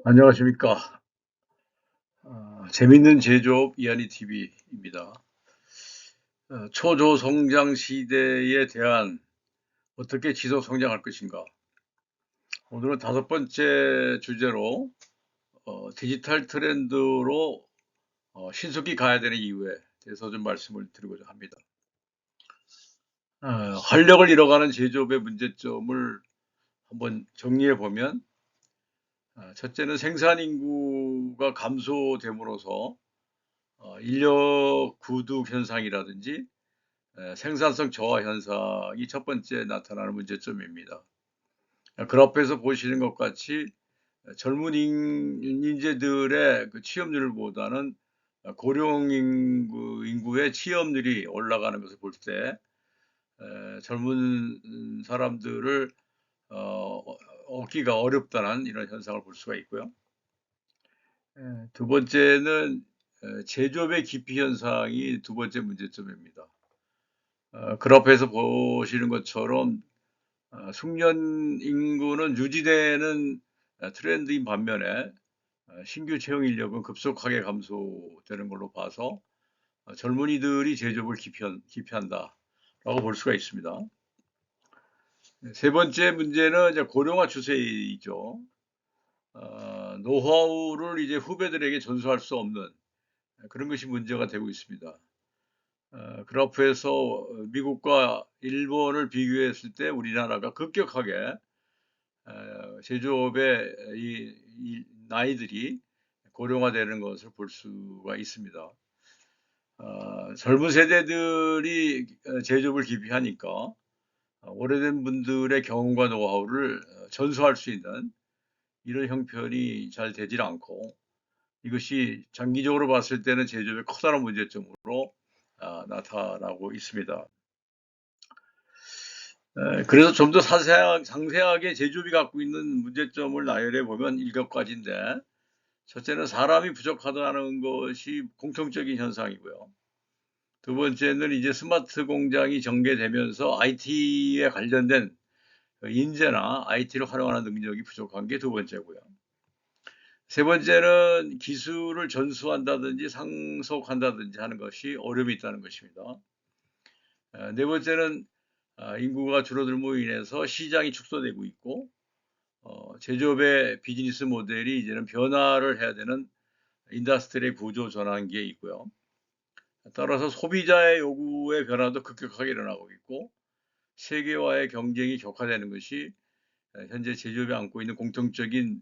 안녕하십니까. 재밌는 제조업 이한희 TV입니다. 초조성장 시대에 대한 어떻게 지속 성장할 것인가. 오늘은 다섯 번째 주제로 디지털 트렌드로 신속히 가야 되는 이유에 대해서 좀 말씀을 드리고자 합니다. 활력을 잃어가는 제조업의 문제점을 한번 정리해 보면, 첫째는 생산 인구가 감소됨으로써 인력 구두 현상이라든지 생산성 저하 현상이 첫 번째 나타나는 문제점입니다. 그래프에서 보시는 것 같이 젊은 인재들의 그 취업률보다는 고령 인구의 취업률이 올라가는 것을 볼 때 젊은 사람들을 얻기가 어렵다는 이런 현상을 볼 수가 있고요. 두 번째는 제조업의 기피 현상이 두 번째 문제점입니다. 그래프에서 보시는 것처럼 숙련 인구는 유지되는 트렌드인 반면에 신규 채용 인력은 급속하게 감소되는 걸로 봐서 젊은이들이 제조업을 기피한다라고 볼 수가 있습니다. 세 번째 문제는 이제 고령화 추세이죠. 노하우를 이제 후배들에게 전수할 수 없는 그런 것이 문제가 되고 있습니다. 그래프에서 미국과 일본을 비교했을 때 우리나라가 급격하게 제조업의 이 나이들이 고령화되는 것을 볼 수가 있습니다. 젊은 세대들이 제조업을 기피하니까 오래된 분들의 경험과 노하우를 전수할 수 있는 이런 형편이 잘 되질 않고, 이것이 장기적으로 봤을 때는 제조업의 커다란 문제점으로 나타나고 있습니다. 그래서 좀 더 상세하게 제조업이 갖고 있는 문제점을 나열해 보면 일곱 가지인데, 첫째는 사람이 부족하다는 것이 공통적인 현상이고요. 두 번째는 이제 스마트 공장이 전개되면서 IT에 관련된 인재나 IT를 활용하는 능력이 부족한 게 두 번째고요. 세 번째는 기술을 전수한다든지 상속한다든지 하는 것이 어려움이 있다는 것입니다. 네 번째는 인구가 줄어들므로 인해서 시장이 축소되고 있고, 제조업의 비즈니스 모델이 이제는 변화를 해야 되는 인더스트리의 구조 전환기에 있고요. 따라서 소비자의 요구의 변화도 급격하게 일어나고 있고, 세계와의 경쟁이 격화되는 것이 현재 제조업이 안고 있는 공통적인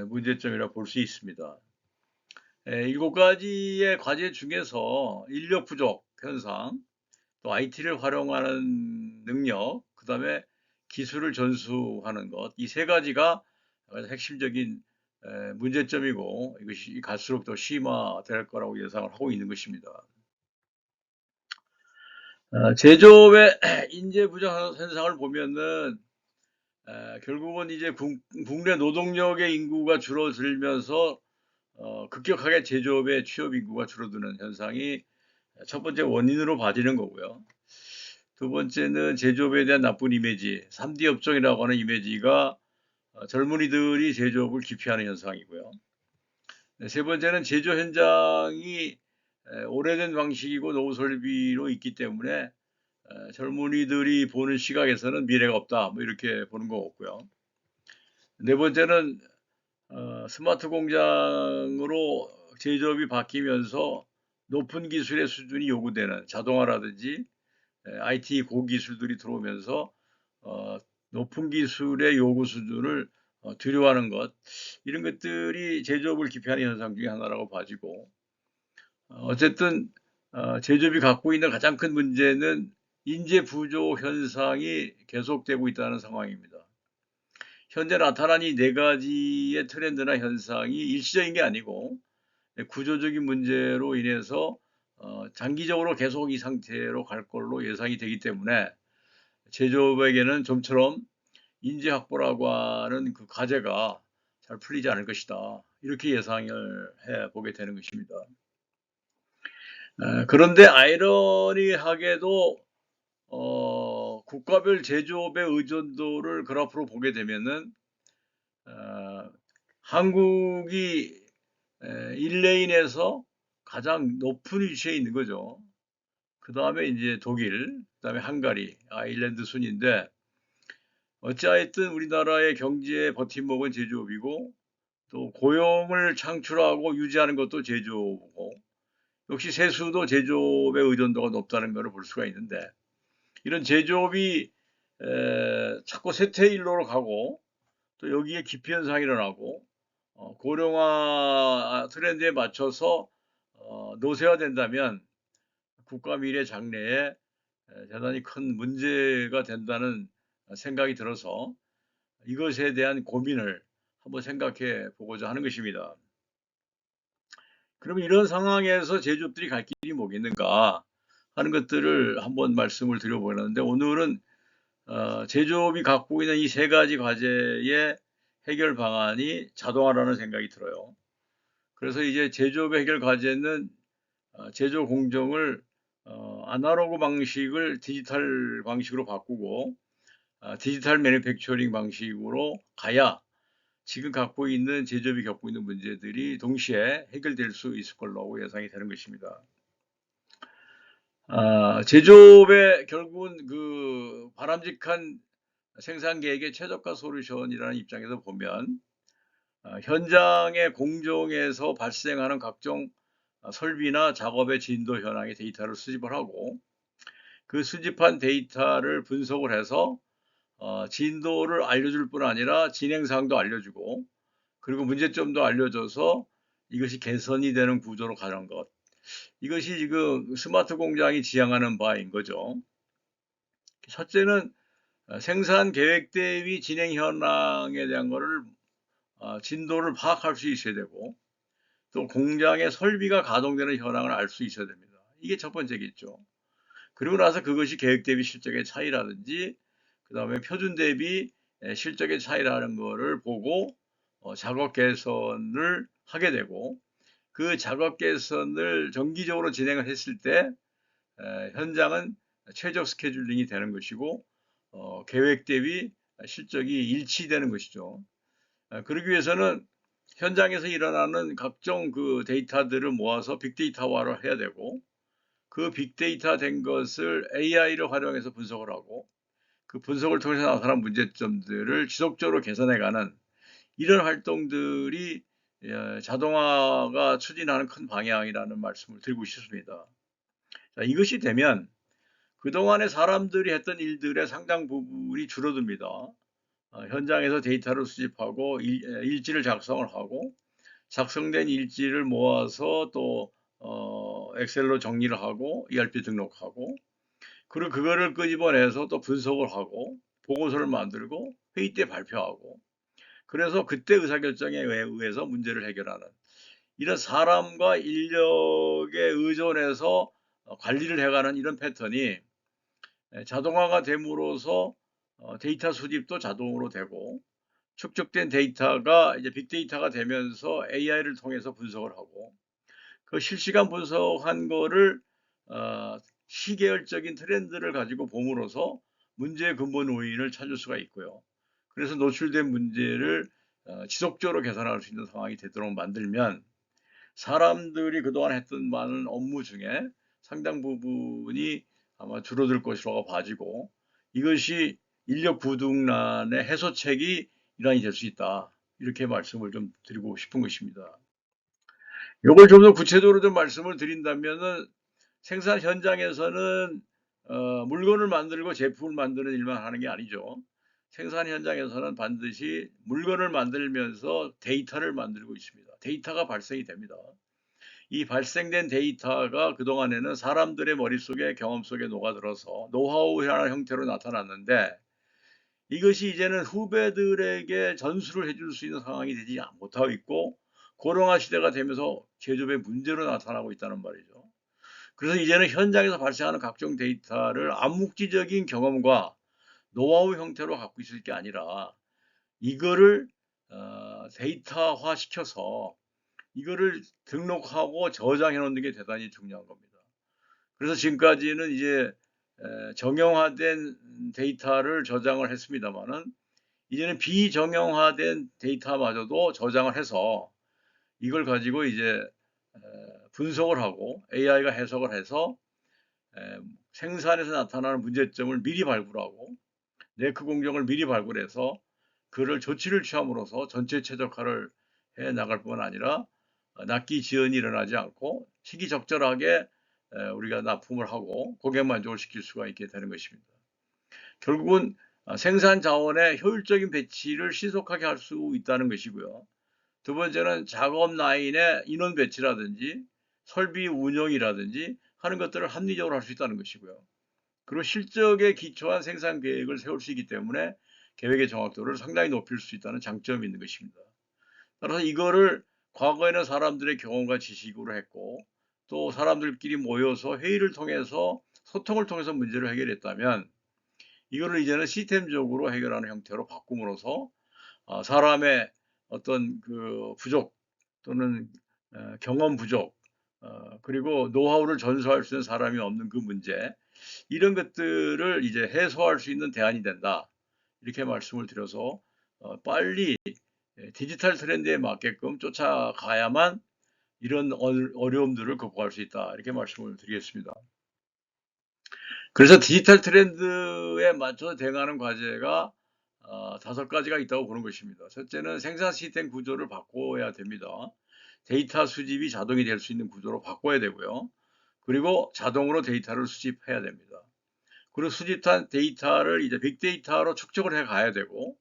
문제점이라 볼 수 있습니다. 일곱 가지의 과제 중에서 인력 부족 현상, 또 IT를 활용하는 능력, 그 다음에 기술을 전수하는 것, 이 세 가지가 핵심적인 문제점이고, 이것이 갈수록 더 심화될 거라고 예상을 하고 있는 것입니다. 제조업의 인재 부족 현상을 보면은 결국은 이제 국내 노동력의 인구가 줄어들면서 급격하게 제조업의 취업 인구가 줄어드는 현상이 첫 번째 원인으로 봐지는 거고요. 두 번째는 제조업에 대한 나쁜 이미지, 3D 업종이라고 하는 이미지가 젊은이들이 제조업을 기피하는 현상이고요. 세 번째는 제조 현장이 오래된 방식이고 노후 설비로 있기 때문에 젊은이들이 보는 시각에서는 미래가 없다, 뭐 이렇게 보는 것 같고요. 네 번째는 스마트 공장으로 제조업이 바뀌면서 높은 기술의 수준이 요구되는 자동화라든지 IT 고기술들이 들어오면서 어, 높은 기술의 요구 수준을 두려워하는 것, 이런 것들이 제조업을 기피하는 현상 중에 하나라고 봐지고, 어쨌든 제조업이 갖고 있는 가장 큰 문제는 인재 부족 현상이 계속되고 있다는 상황입니다. 현재 나타난 이 네 가지의 트렌드나 현상이 일시적인 게 아니고 구조적인 문제로 인해서 장기적으로 계속 이 상태로 갈 걸로 예상이 되기 때문에 제조업에게는 좀처럼 인재 확보라고 하는 그 과제가 잘 풀리지 않을 것이다, 이렇게 예상을 해 보게 되는 것입니다. 그런데 아이러니하게도 국가별 제조업의 의존도를 그래프로 보게 되면은 어, 한국이 1레인에서 가장 높은 위치에 있는 거죠. 그 다음에 이제 독일, 그 다음에 헝가리, 아일랜드 순인데, 어찌하여튼 우리나라의 경제의 버팀목은 제조업이고, 또 고용을 창출하고 유지하는 것도 제조업이고, 역시 세수도 제조업의 의존도가 높다는 것을 볼 수가 있는데, 이런 제조업이 자꾸 쇠퇴일로로 가고, 또 여기에 기피 현상이 일어나고, 고령화 트렌드에 맞춰서 노쇠화된다면 국가 미래 장래에 대단히 큰 문제가 된다는 생각이 들어서 이것에 대한 고민을 한번 생각해 보고자 하는 것입니다. 그러면 이런 상황에서 제조업들이 갈 길이 뭐겠는가 하는 것들을 한번 말씀을 드려보려는데, 오늘은 제조업이 갖고 있는 이 세 가지 과제의 해결 방안이 자동화라는 생각이 들어요. 그래서 이제 제조업의 해결 과제는 제조 공정을 아날로그 방식을 디지털 방식으로 바꾸고 디지털 매니팩처링 방식으로 가야 지금 갖고 있는 제조업이 겪고 있는 문제들이 동시에 해결될 수 있을 걸로 예상이 되는 것입니다. 제조업의 결국은 그 바람직한 생산 계획의 최적화 솔루션이라는 입장에서 보면 현장의 공정에서 발생하는 각종 설비나 작업의 진도 현황의 데이터를 수집을 하고, 그 수집한 데이터를 분석을 해서 진도를 알려줄 뿐 아니라 진행사항도 알려주고, 그리고 문제점도 알려줘서 이것이 개선이 되는 구조로 가는 것. 이것이 지금 스마트 공장이 지향하는 바인 거죠. 첫째는 생산 계획 대비 진행 현황에 대한 거를 진도를 파악할 수 있어야 되고, 또 공장의 설비가 가동되는 현황을 알 수 있어야 됩니다. 이게 첫 번째겠죠. 그리고 나서 그것이 계획 대비 실적의 차이라든지, 그 다음에 표준 대비 실적의 차이라는 거를 보고 작업 개선을 하게 되고, 그 작업 개선을 정기적으로 진행을 했을 때 현장은 최적 스케줄링이 되는 것이고, 계획 대비 실적이 일치되는 것이죠. 그러기 위해서는 현장에서 일어나는 각종 그 데이터들을 모아서 빅데이터화를 해야 되고, 그 빅데이터 된 것을 AI를 활용해서 분석을 하고, 그 분석을 통해서 나타난 문제점들을 지속적으로 개선해가는 이런 활동들이 자동화가 추진하는 큰 방향이라는 말씀을 드리고 싶습니다. 자, 이것이 되면 그동안에 사람들이 했던 일들의 상당 부분이 줄어듭니다. 현장에서 데이터를 수집하고 일지를 작성을 하고, 작성된 일지를 모아서 또 엑셀로 정리를 하고 ERP 등록하고, 그리고 그거를 끄집어내서 또 분석을 하고 보고서를 만들고 회의 때 발표하고, 그래서 그때 의사결정에 의해서 문제를 해결하는 이런 사람과 인력에 의존해서 관리를 해가는 이런 패턴이 자동화가 됨으로써 데이터 수집도 자동으로 되고, 축적된 데이터가 이제 빅데이터가 되면서 AI를 통해서 분석을 하고, 그 실시간 분석한 거를 시계열적인 트렌드를 가지고 봄으로써 문제의 근본 원인을 찾을 수가 있고요. 그래서 노출된 문제를 지속적으로 개선할 수 있는 상황이 되도록 만들면 사람들이 그동안 했던 많은 업무 중에 상당 부분이 아마 줄어들 것이라고 봐지고, 이것이 인력 부족난의 해소책이 일환이 될 수 있다. 이렇게 말씀을 좀 드리고 싶은 것입니다. 이걸 좀 더 구체적으로 좀 말씀을 드린다면은, 생산 현장에서는 물건을 만들고 제품을 만드는 일만 하는 게 아니죠. 생산 현장에서는 반드시 물건을 만들면서 데이터를 만들고 있습니다. 데이터가 발생이 됩니다. 이 발생된 데이터가 그동안에는 사람들의 머릿속에 경험 속에 녹아들어서 노하우라는 형태로 나타났는데, 이것이 이제는 후배들에게 전수를 해줄 수 있는 상황이 되지 못하고 있고, 고령화 시대가 되면서 제조업의 문제로 나타나고 있다는 말이죠. 그래서 이제는 현장에서 발생하는 각종 데이터를 암묵지적인 경험과 노하우 형태로 갖고 있을 게 아니라, 이거를 데이터화 시켜서 이거를 등록하고 저장해 놓는 게 대단히 중요한 겁니다. 그래서 지금까지는 이제 정형화된 데이터를 저장을 했습니다만은, 이제는 비정형화된 데이터마저도 저장을 해서 이걸 가지고 이제 분석을 하고 AI가 해석을 해서 생산에서 나타나는 문제점을 미리 발굴하고 네크 공정을 미리 발굴해서 그를 조치를 취함으로써 전체 최적화를 해 나갈 뿐만 아니라 납기 지연이 일어나지 않고 시기적절하게 우리가 납품을 하고 고객 만족을 시킬 수가 있게 되는 것입니다. 결국은 생산 자원의 효율적인 배치를 신속하게 할 수 있다는 것이고요. 두 번째는 작업 라인의 인원 배치라든지 설비 운영이라든지 하는 것들을 합리적으로 할 수 있다는 것이고요. 그리고 실적에 기초한 생산 계획을 세울 수 있기 때문에 계획의 정확도를 상당히 높일 수 있다는 장점이 있는 것입니다. 따라서 이거를 과거에는 사람들의 경험과 지식으로 했고 또 사람들끼리 모여서 회의를 통해서 소통을 통해서 문제를 해결했다면 이거를 이제는 시스템적으로 해결하는 형태로 바꿈으로써 사람의 어떤 그 부족 또는 경험 부족 그리고 노하우를 전수할 수 있는 사람이 없는 그 문제 이런 것들을 이제 해소할 수 있는 대안이 된다. 이렇게 말씀을 드려서 빨리 디지털 트렌드에 맞게끔 쫓아가야만 이런 어려움들을 극복할 수 있다. 이렇게 말씀을 드리겠습니다. 그래서 디지털 트렌드에 맞춰서 대응하는 과제가 5가지가 있다고 보는 것입니다. 첫째는 생산 시스템 구조를 바꿔야 됩니다. 데이터 수집이 자동이 될 수 있는 구조로 바꿔야 되고요. 그리고 자동으로 데이터를 수집해야 됩니다. 그리고 수집한 데이터를 이제 빅데이터로 축적을 해 가야 되고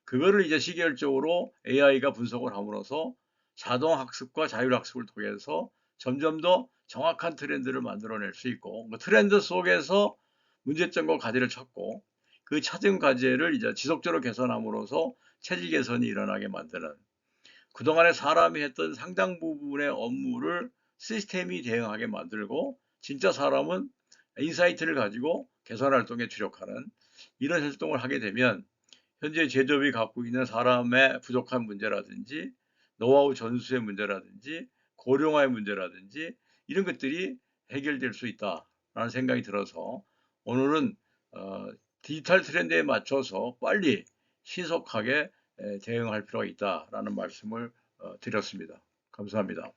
그거를 이제 시계열적으로 AI가 분석을 함으로써 자동 학습과 자율 학습을 통해서 점점 더 정확한 트렌드를 만들어낼 수 있고 그 트렌드 속에서 문제점과 과제를 찾고 그 찾은 과제를 이제 지속적으로 개선함으로써 체질 개선이 일어나게 만드는 그동안에 사람이 했던 상당 부분의 업무를 시스템이 대응하게 만들고 진짜 사람은 인사이트를 가지고 개선 활동에 주력하는 이런 활동을 하게 되면 현재 제조업이 갖고 있는 사람의 부족한 문제라든지 노하우 전수의 문제라든지 고령화의 문제라든지 이런 것들이 해결될 수 있다라는 생각이 들어서 오늘은 디지털 트렌드에 맞춰서 빨리 신속하게 대응할 필요가 있다라는 말씀을 드렸습니다. 감사합니다.